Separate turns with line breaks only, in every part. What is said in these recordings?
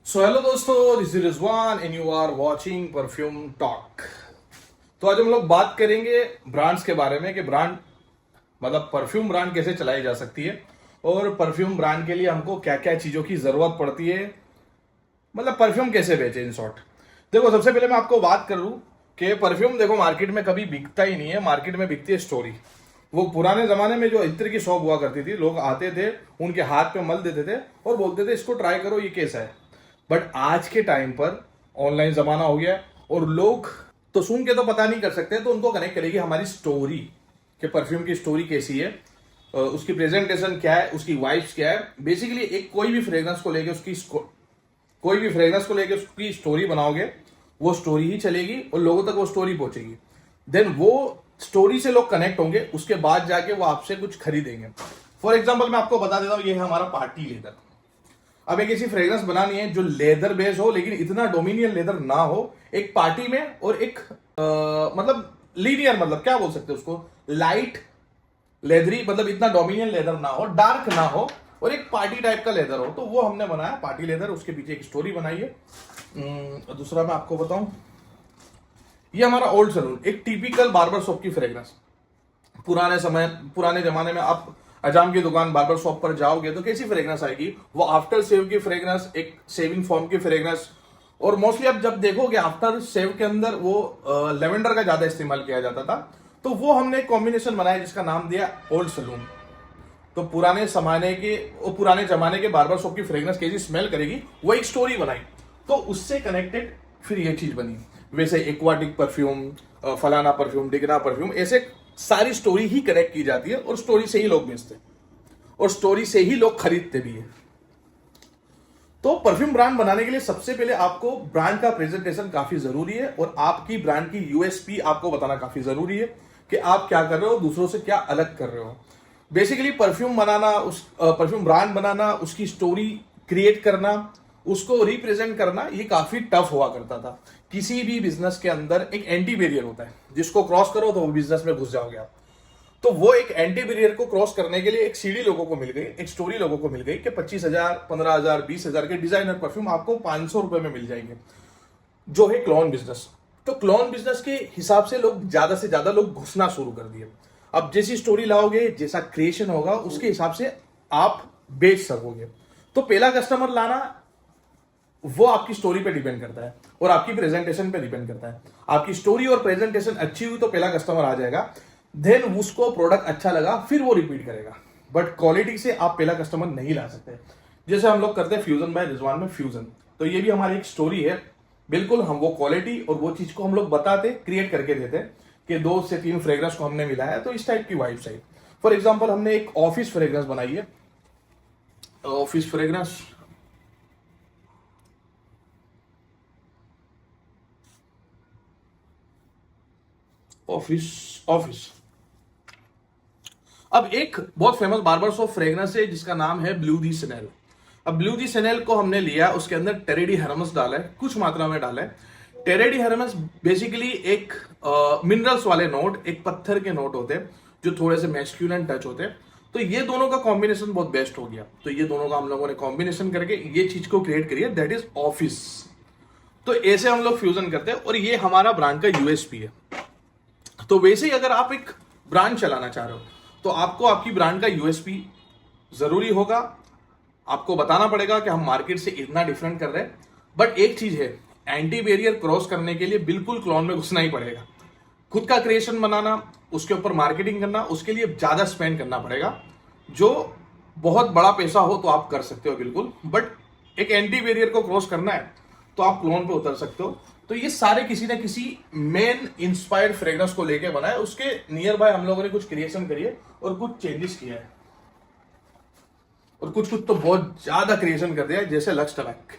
सो hello दोस्तों, this is Rizwan and you are watching perfume talk. तो आज हम लोग बात करेंगे ब्रांड्स के बारे में कि ब्रांड मतलब परफ्यूम ब्रांड कैसे चलाई जा सकती है और परफ्यूम ब्रांड के लिए हमको क्या क्या चीज़ों की ज़रूरत पड़ती है, मतलब परफ्यूम कैसे बेचे इन शॉर्ट। देखो, सबसे पहले मैं आपको बात करूं कि परफ्यूम देखो मार्केट में कभी बिकता ही नहीं है, मार्केट में बिकती है स्टोरी। वो पुराने जमाने में जो इत्र की शॉप हुआ करती थी, लोग आते थे, उनके हाथ पे मल देते थे और बोलते थे इसको ट्राई करो, ये कैसा है। बट आज के टाइम पर ऑनलाइन जमाना हो गया और लोग तो सुन के तो पता नहीं कर सकते, तो उनको कनेक्ट करेगी हमारी स्टोरी कि परफ्यूम की स्टोरी कैसी है, उसकी प्रेजेंटेशन क्या है, उसकी वाइब्स क्या है। बेसिकली एक कोई भी फ्रेग्रेंस को लेके उसकी स्टोरी बनाओगे, वो स्टोरी ही चलेगी और लोगों तक वो स्टोरी पहुंचेगी। देन वो स्टोरी से लोग कनेक्ट होंगे, उसके बाद जाके वो आपसे कुछ खरीदेंगे। फॉर एग्जाम्पल मैं आपको बता देता हूँ, ये है हमारा पार्टी लेदर। अब एक ऐसी फ्रेग्रेंस बनानी है जो लेदर बेस हो लेकिन इतना डोमिनियन लेदर ना हो, एक पार्टी में, और एक मतलब लीनियर, मतलब क्या बोल सकते हैं उसको, लाइट लेदरी, मतलब इतना डोमिनियन लेदर ना हो, डार्क ना हो, और एक पार्टी टाइप का लेदर हो। तो वो हमने बनाया पार्टी लेदर, उसके पीछे एक स्टोरी बनाई है। दूसरा मैं आपको बताऊं, ये हमारा ओल्ड सलून, एक टिपिकल बार्बर शॉप की फ्रेग्रेंस। पुराने जमाने में आप अजाम की दुकान बार्बर शॉप पर जाओगे तो कैसी फ्रेग्रेंस आएगी, वो आफ्टर सेव की फ्रेग्रेंस, एक सेविंग फॉर्म की फ्रेग्रेंस। और मोस्टली आप जब देखोगे आफ्टर सेव के अंदर वो लेवेंडर का ज्यादा इस्तेमाल किया जाता था। तो वो हमने एक कॉम्बिनेशन बनाया जिसका नाम दिया ओल्ड सलून। तो पुराने जमाने के बार्बर शॉप की फ्रेग्रेंस कैसी स्मेल करेगी, वो एक स्टोरी बनाई, तो उससे कनेक्टेड फिर ये चीज बनी। वैसे एक्वाटिक परफ्यूम, फलाना परफ्यूम, डिगना परफ्यूम, ऐसे सारी स्टोरी ही कनेक्ट की जाती है और स्टोरी से ही लोग बेचते हैं और स्टोरी से ही लोग खरीदते भी है। तो परफ्यूम ब्रांड बनाने के लिए सबसे पहले आपको ब्रांड का प्रेजेंटेशन काफी जरूरी है और आपकी ब्रांड की यूएसपी आपको बताना काफी जरूरी है कि आप क्या कर रहे हो, दूसरों से क्या अलग कर रहे हो। बेसिकली परफ्यूम ब्रांड बनाना, उसकी स्टोरी क्रिएट करना, उसको रिप्रेजेंट करना, ये काफी टफ हुआ करता था। किसी भी बिजनेस के अंदर एक एंटी बैरियर होता है, जिसको क्रॉस करो तो वो बिजनेस में घुस जाओगे आप। तो वो एक एंटी बैरियर को क्रॉस करने के लिए एक सीढ़ी लोगों को मिल गई, एक स्टोरी लोगों को मिल गई कि 25,000, 15,000, 20,000 के डिजाइनर परफ्यूम आपको 500 रुपए में मिल जाएंगे, जो है क्लोन बिजनेस। तो क्लोन बिजनेस के हिसाब से ज्यादा से ज्यादा लोग घुसना शुरू कर दिए। अब जैसी स्टोरी लाओगे, जैसा क्रिएशन होगा, उसके हिसाब से आप बेच सकोगे। तो पहला कस्टमर लाना वो आपकी स्टोरी पे डिपेंड करता है और आपकी प्रेजेंटेशन पे डिपेंड करता है। आपकी स्टोरी और प्रेजेंटेशन अच्छी हुई तो पहला कस्टमर आ जाएगा, देन उसको प्रोडक्ट अच्छा लगा फिर वो रिपीट करेगा। बट क्वालिटी से आप पहला कस्टमर नहीं ला सकते। जैसे हम लोग करते हैं फ्यूजन बाय रिजवान में फ्यूजन, तो ये भी हमारी एक स्टोरी है। बिल्कुल हम वो क्वालिटी और वो चीज को हम लोग बताते, क्रिएट करके देते कि 2 से 3 फ्रेग्रेंस को हमने मिलाया तो इस टाइप की वाइब्स आई। फॉर एग्जाम्पल हमने एक ऑफिस फ्रेग्रेंस बनाई है, ऑफिस फ्रेग्रेंस। ऑफिस ऑफिस अब एक बहुत फेमस बार्बर शॉप फ्रेग्रेंस है जिसका नाम है ब्लू दी सनेल। अब ब्लू दी सनेल को हमने लिया, उसके अंदर टेरेडी हर्मस डाला है, कुछ मात्रा में डाला है। टेरेडी हर्मस बेसिकली एक मिनरल्स वाले नोट, एक पत्थर के नोट होते हैं जो थोड़े से मैस्क्यूलन टच होते हैं। तो ये दोनों का कॉम्बिनेशन बहुत बेस्ट हो गया। तो ये दोनों का हम लोगों ने कॉम्बिनेशन करके ये चीज को क्रिएट करी है, दैट इज ऑफिस। तो ऐसे हम लोग फ्यूजन करते हैं और ये हमारा ब्रांड का यूएसपी है। तो वैसे ही अगर आप एक ब्रांड चलाना चाह रहे हो तो आपको आपकी ब्रांड का यूएसपी जरूरी होगा। आपको बताना पड़ेगा कि हम मार्केट से इतना डिफरेंट कर रहे हैं। बट एक चीज है, एंटी बैरियर क्रॉस करने के लिए बिल्कुल क्लोन में घुसना ही पड़ेगा। खुद का क्रिएशन बनाना, उसके ऊपर मार्केटिंग करना, उसके लिए ज्यादा स्पेंड करना पड़ेगा। जो बहुत बड़ा पैसा हो तो आप कर सकते हो बिल्कुल, बट एक एंटी बैरियर को क्रॉस करना है तो आप क्लोन पे उतर सकते हो। तो ये सारे किसी ना किसी मेन इंस्पायर्ड फ्रेग्रेंस को लेके बनाए, उसके नियर बाय हम लोगों ने कुछ क्रिएशन करी है और कुछ चेंजेस किया है और कुछ कुछ तो बहुत ज्यादा क्रिएशन कर दिया है, जैसे लक्स टबैक।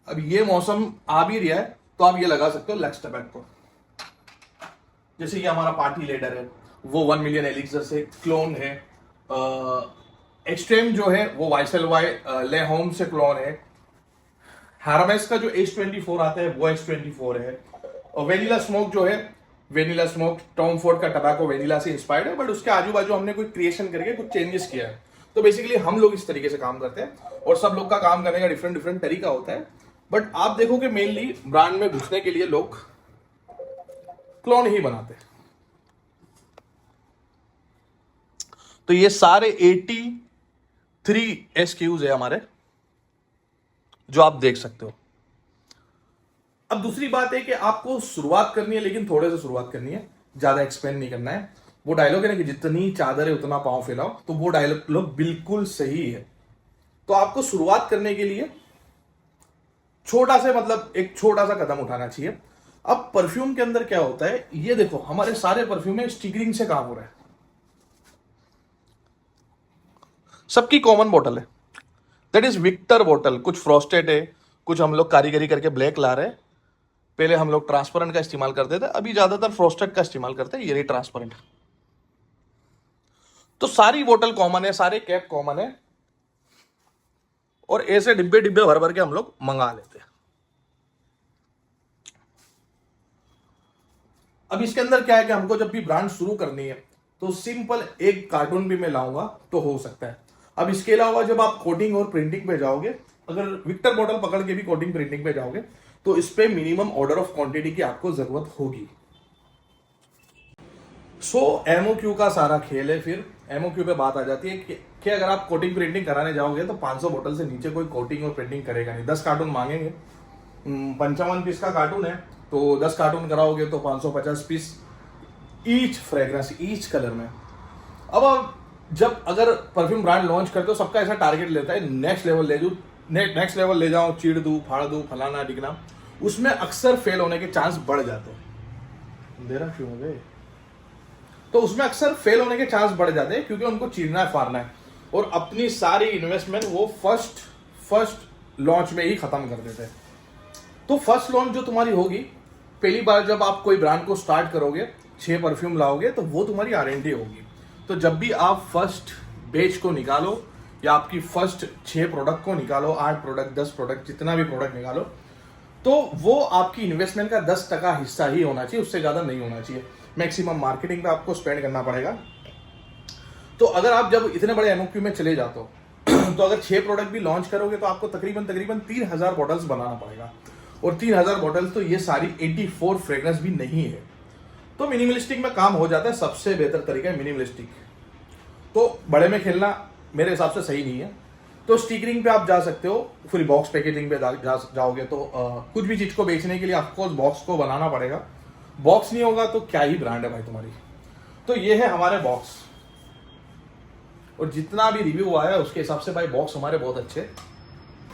अब ये मौसम आ भी रहा है तो आप ये लगा सकते हो लक्स टबैक को। जैसे ये हमारा पार्टी लेडर है, वो 1 मिलियन एलिक्सर से क्लोन है। एक्सट्रीम जो है वो वाइसल वाई ले होम से क्लोन है। हारमेस का जो H24 आता है वो H24 है। और वेनिला स्मोक जो है, वेनिला स्मोक टॉम फोर्ड का टबैको वेनिला से इंस्पायर्ड है, बट उसके आजू बाजू हमने कोई क्रिएशन करके कुछ चेंजेस किया है। तो बेसिकली हम लोग इस तरीके से काम करते हैं और सब लोग का काम करने का डिफरेंट डिफरेंट तरीका होता है। बट आप देखोगे मेनली ब्रांड में घुसने के लिए लोग क्लोन ही बनाते हैं। तो ये सारे 83 SKUs है हमारे, जो आप देख सकते हो। अब दूसरी बात है कि आपको शुरुआत करनी है, लेकिन थोड़े से शुरुआत करनी है, ज्यादा एक्सपेंड नहीं करना है। वो डायलॉग है ना कि जितनी चादर है उतना पांव फैलाओ, तो वो डायलॉग बिल्कुल सही है। तो आपको शुरुआत करने के लिए छोटा से मतलब एक छोटा सा कदम उठाना चाहिए। अब परफ्यूम के अंदर क्या होता है, ये देखो हमारे सारे परफ्यूम में स्टिकरिंग से काम हो रहा है। सबकी कॉमन बोतल है, दैट इज विक्टर बोतल। कुछ फ्रॉस्टेड है, कुछ हम लोग कारीगरी करके ब्लैक ला रहे हैं। पहले हम लोग ट्रांसपेरेंट का इस्तेमाल करते थे, अभी ज्यादातर फ्रॉस्टेड का इस्तेमाल करते हैं। ये रही ट्रांसपेरेंट। तो सारी बोतल कॉमन है, सारे कैप कॉमन है, और ऐसे डिब्बे डिब्बे भर भर के हम लोग मंगा लेते हैं। अब इसके अंदर क्या है कि हमको जब भी ब्रांड शुरू करनी है तो सिंपल एक कार्टून भी मैं लाऊंगा तो हो सकता है। अब इसके अलावा जब आप कोटिंग और प्रिंटिंग पे जाओगे, अगर विक्टर बॉटल पकड़ के भी कोटिंग प्रिंटिंग पे जाओगे, तो इस पे मिनिमम ऑर्डर ऑफ क्वांटिटी की आपको जरूरत होगी। सो एमओक्यू का सारा खेल है। फिर एमओक्यू पे बात आ जाती है कि अगर आप कोटिंग प्रिंटिंग कराने जाओगे तो 500 बोतल से नीचे कोई कोटिंग और प्रिंटिंग करेगा नहीं। 10 कार्टून मांगेंगे, 55 पीस का कार्टून है, तो 10 कार्टून कराओगे तो 550 piece each fragrance, each colour में। अब जब अगर परफ्यूम ब्रांड लॉन्च करते हो, सबका ऐसा टारगेट लेता है नेक्स्ट लेवल ले जाऊँ, नेक्स्ट लेवल ले जाऊँ, चीड़ दूँ, फाड़ दूँ, फलाना डिगना। उसमें अक्सर फेल होने के चांस बढ़ जाते हैं। देरा क्यों हो गए? तो उसमें अक्सर फेल होने के चांस बढ़ जाते हैं, क्योंकि उनको चीरना है, फाड़ना है, और अपनी सारी इन्वेस्टमेंट वो फर्स्ट लॉन्च में ही खत्म कर देते हैं। तो फर्स्ट लॉन्च जो तुम्हारी होगी, पहली बार जब आप कोई ब्रांड को स्टार्ट करोगे, 6 परफ्यूम लाओगे, तो वो तुम्हारी R&D होगी। तो जब भी आप फर्स्ट बैच को निकालो, या आपकी फर्स्ट 6 प्रोडक्ट को निकालो, 8 प्रोडक्ट, 10 प्रोडक्ट, जितना भी प्रोडक्ट निकालो, तो वो आपकी इन्वेस्टमेंट का 10% हिस्सा ही होना चाहिए, उससे ज्यादा नहीं होना चाहिए। मैक्सिमम मार्केटिंग पे आपको स्पेंड करना पड़ेगा। तो अगर आप जब इतने बड़े एमओक्यू में चले जाते हो तो अगर 6 प्रोडक्ट भी लॉन्च करोगे तो आपको तकरीबन 3000 बॉटल्स बनाना पड़ेगा, और 3000 बॉटल्स तो ये सारी 84 फ्रेग्रेंस भी नहीं है। तो मिनिमलिस्टिक में काम हो जाता है। सबसे बेहतर तरीका है मिनिमलिस्टिक। तो बड़े में खेलना मेरे हिसाब से सही नहीं है। तो स्टिकरिंग पे आप जा सकते हो, फिर बॉक्स पैकेजिंग पे जाओगे तो कुछ भी चीज को बेचने के लिए ऑफकोर्स बॉक्स को बनाना पड़ेगा। बॉक्स नहीं होगा तो क्या ही ब्रांड है भाई तुम्हारी। तो ये है हमारे बॉक्स, और जितना भी रिव्यू आया है उसके हिसाब से भाई बॉक्स हमारे बहुत अच्छे,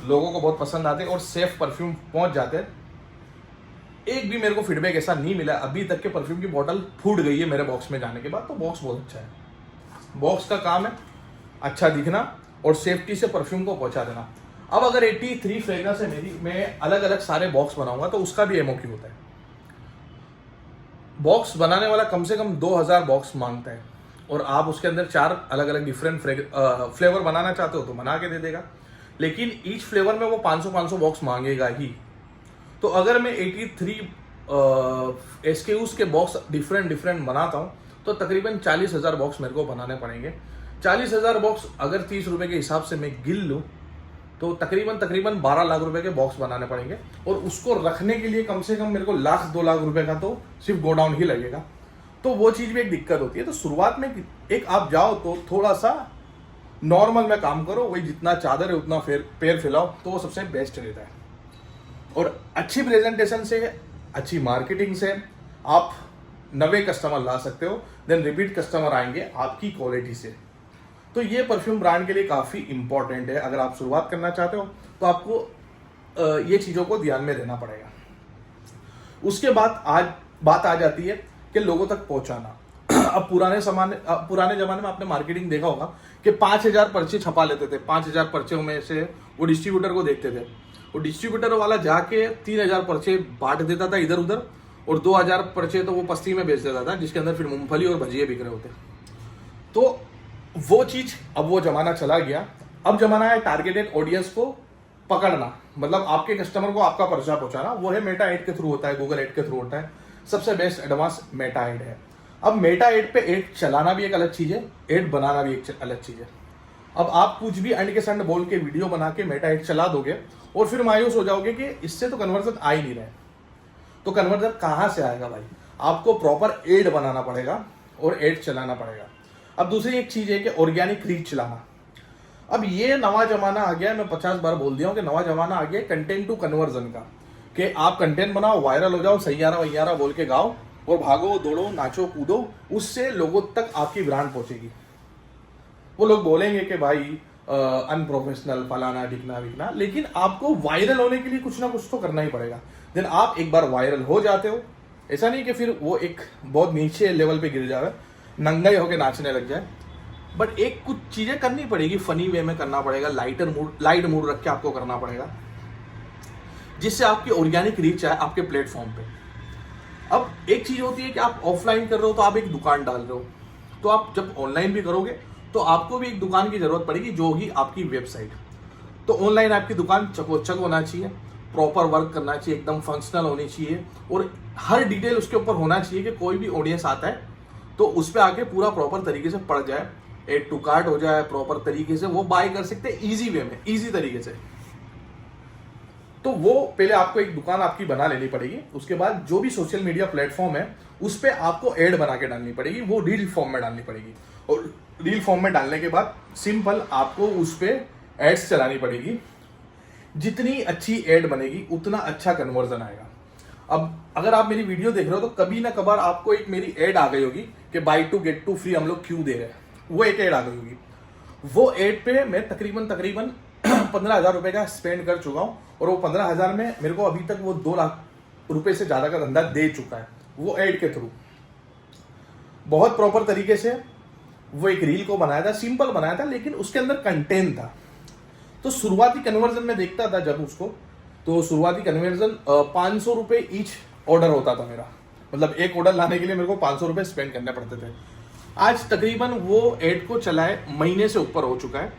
लोगों को बहुत पसंद आते हैं और सेफ परफ्यूम पहुंच जाते हैं। एक भी मेरे को फीडबैक ऐसा नहीं मिला अभी तक के परफ्यूम की बोतल फूट गई है मेरे बॉक्स में जाने के बाद। तो बॉक्स बहुत अच्छा है। बॉक्स का काम है अच्छा दिखना और सेफ्टी से परफ्यूम को पहुंचा देना। अब अगर 83 फ्रेग्रेंस है मेरी, मैं अलग अलग सारे बॉक्स बनाऊंगा तो उसका भी एमओक्यू होता है। बॉक्स बनाने वाला कम से कम 2000 बॉक्स मांगता है, और आप उसके अंदर 4 अलग अलग डिफरेंट फ्लेवर बनाना चाहते हो तो बना के दे देगा, लेकिन ईच फ्लेवर में वो 500 बॉक्स मांगेगा ही। तो अगर मैं 83 SKUs के बॉक्स डिफरेंट बनाता हूँ तो तकरीबन 40,000 बॉक्स मेरे को बनाने पड़ेंगे। 40,000 बॉक्स अगर 30 रुपए के हिसाब से मैं गिन लूँ तो तकरीबन 12 लाख रुपए के बॉक्स बनाने पड़ेंगे, और उसको रखने के लिए कम से कम मेरे को 1-2 लाख रुपए का तो सिर्फ गोडाउन ही लगेगा। तो वो चीज़ भी एक दिक्कत होती है। तो शुरुआत में एक आप जाओ तो थोड़ा सा नॉर्मल में काम करो, वही जितना चादर है उतना पैर फैलाओ, तो वो सबसे बेस्ट रहता है। और अच्छी प्रेजेंटेशन से, अच्छी मार्केटिंग से आप नए कस्टमर ला सकते हो, देन रिपीट कस्टमर आएंगे आपकी क्वालिटी से। तो ये परफ्यूम ब्रांड के लिए काफ़ी इंपॉर्टेंट है। अगर आप शुरुआत करना चाहते हो तो आपको ये चीज़ों को ध्यान में देना पड़ेगा। उसके बाद आज बात आ जाती है कि लोगों तक पहुंचाना। अब पुराने जमाने में आपने मार्केटिंग देखा होगा कि 5000 पर्चे छपा लेते थे। 5000 पर्चे में से वो डिस्ट्रीब्यूटर को देखते थे, वो डिस्ट्रीब्यूटर वाला जाके 3000 पर्चे बांट देता था इधर उधर, और 2000 पर्चे तो वो पस्ती में बेच देता था, जिसके अंदर फिर मूंगफली और भजिए बिक रहे होते। तो वो चीज, अब वो जमाना चला गया। अब जमाना है टारगेटेड ऑडियंस को पकड़ना, मतलब आपके कस्टमर को आपका पर्चा पहुंचाना। वो है मेटा एड के थ्रू होता है, गूगल एड के थ्रू होता है। सबसे बेस्ट एडवांस मेटा एड है। अब मेटा एड पे एड चलाना भी एक अलग चीज है, एड बनाना भी एक अलग चीज है। अब आप कुछ भी एंड के संड बोल के वीडियो बना के मेटा एड चला दोगे और फिर मायूस हो जाओगे कि इससे तो कन्वर्जन आ ही नहीं रहे। तो कन्वर्जन कहाँ से आएगा भाई? आपको प्रॉपर एड बनाना पड़ेगा और एड चलाना पड़ेगा। अब दूसरी एक चीज है कि ऑर्गेनिक रीच चलाना। अब ये नवा जमाना आ गया है, मैं 50 बार बोल दिया हूं कि नवा जमाना आ गया है कंटेंट टू कन्वर्जन का, कि आप कंटेंट बनाओ, वायरल हो जाओ, सैयारा वैयारा बोल के गाओ और भागो दौड़ो नाचो कूदो, उससे लोगों तक आपकी ब्रांड पहुंचेगी। वो लोग बोलेंगे कि भाई अनप्रोफेशनल फलाना ढिकना विकना, लेकिन आपको वायरल होने के लिए कुछ ना कुछ तो करना ही पड़ेगा। देन आप एक बार वायरल हो जाते हो, ऐसा नहीं कि फिर वो एक बहुत नीचे लेवल पे गिर जाए, नंगा ही होके नाचने लग जाए, बट एक कुछ चीजें करनी पड़ेगी, फनी वे में करना पड़ेगा, लाइट मूड रख के आपको करना पड़ेगा, जिससे आपकी ऑर्गेनिक रीच आए आपके प्लेटफॉर्म पे। अब एक चीज होती है कि आप ऑफलाइन कर रहे हो तो आप एक दुकान डाल रहे हो, तो आप जब ऑनलाइन भी करोगे तो आपको भी एक दुकान की जरूरत पड़ेगी, जो ही आपकी वेबसाइट। तो ऑनलाइन आपकी दुकान चकोचक होना चाहिए, प्रॉपर वर्क करना चाहिए, एकदम फंक्शनल होनी चाहिए और हर डिटेल उसके ऊपर होना चाहिए कि कोई भी ऑडियंस आता है तो उस पर आके पूरा प्रॉपर तरीके से पड़ जाए, एड टू कार्ट हो जाए, प्रॉपर तरीके से वो बाय कर सकते हैं इजी वे में, इजी तरीके से। तो वो पहले आपको एक दुकान आपकी बना लेनी पड़ेगी। उसके बाद जो भी सोशल मीडिया प्लेटफॉर्म है उस पर आपको एड बना के डालनी पड़ेगी, वो रील फॉर्म में डालनी पड़ेगी। और रील फॉर्म में डालने के बाद सिंपल आपको उस पर एड्स चलानी पड़ेगी। जितनी अच्छी एड बनेगी उतना अच्छा कन्वर्जन आएगा। अब अगर आप मेरी वीडियो देख रहे हो तो कभी ना कभार आपको एक मेरी एड आ गई होगी कि buy two get two free हम लोग क्यों दे रहे हैं, वो एक एड आ गई होगी। वो एड पे मैं तकरीबन 15,000 रुपए का स्पेंड कर चुका हूं और वो 15,000 में मेरे को अभी तक वो 2 लाख रुपए से ज्यादा का धंधा दे चुका है, वो एड के थ्रू। बहुत प्रॉपर तरीके से वो एक रील को बनाया था, सिंपल बनाया था, लेकिन उसके अंदर कंटेंट था। तो शुरुआती कन्वर्जन में देखता था जब उसको, तो शुरुआती कन्वर्जन 500 रुपए ईच ऑर्डर होता था मेरा, मतलब एक ऑर्डर लाने के लिए मेरे को 500 रुपए स्पेंड करने पड़ते थे। आज तकरीबन वो एड को चलाए महीने से ऊपर हो चुका है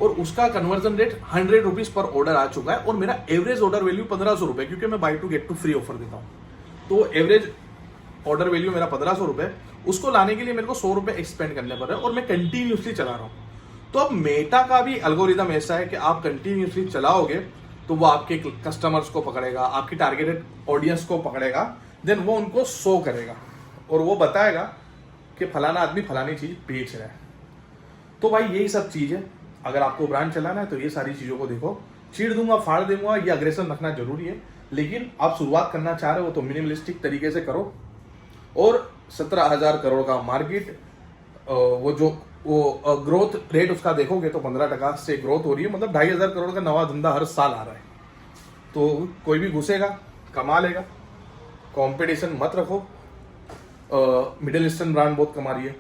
और उसका कन्वर्जन रेट 100 रुपीज पर ऑर्डर आ चुका है और मेरा एवरेज ऑर्डर वैल्यू 1500 रुपए, क्योंकि मैं buy two get two free offer देता हूँ। तो एवरेज ऑर्डर वैल्यू मेरा 1500 रुपए, उसको लाने के लिए मेरे को 100 रुपए एक्सपेंड करने पड़ रहे हैं और मैं कंटिन्यूसली चला रहा हूँ। तो अब मेटा का भी एल्गोरिदम ऐसा है कि आप कंटिन्यूसली चलाओगे तो वो आपके कस्टमर्स को पकड़ेगा, आपकी टारगेटेड ऑडियंस को पकड़ेगा, देन वो उनको शो करेगा और वो बताएगा कि फलाना आदमी फलानी चीज बेच रहा है। तो भाई यही सब चीज है। अगर आपको ब्रांड चलाना है तो ये सारी चीजों को देखो। चीड़ दूंगा फाड़ दूंगा ये अग्रेशन रखना जरूरी है, लेकिन आप शुरुआत करना चाह रहे हो तो मिनिमलिस्टिक तरीके से करो। और 17,000 करोड़ का मार्केट, वो ग्रोथ रेट उसका देखोगे तो 15% से ग्रोथ हो रही है, मतलब 2,500 करोड़ का नवा धंधा हर साल आ रहा है। तो कोई भी घुसेगा कमा लेगा, कंपटीशन मत रखो। मिडिल ईस्टर्न ब्रांड बहुत कमा रही है,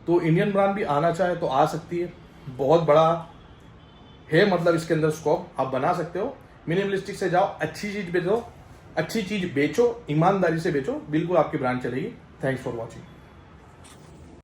तो इंडियन ब्रांड भी आना चाहे तो आ सकती है, बहुत बड़ा है, मतलब इसके अंदर स्कोप आप बना सकते हो। मिनिमलिस्टिक से जाओ, अच्छी चीज बेचो, ईमानदारी से बेचो, बिल्कुल आपकी ब्रांड चलेगी। Thanks for watching.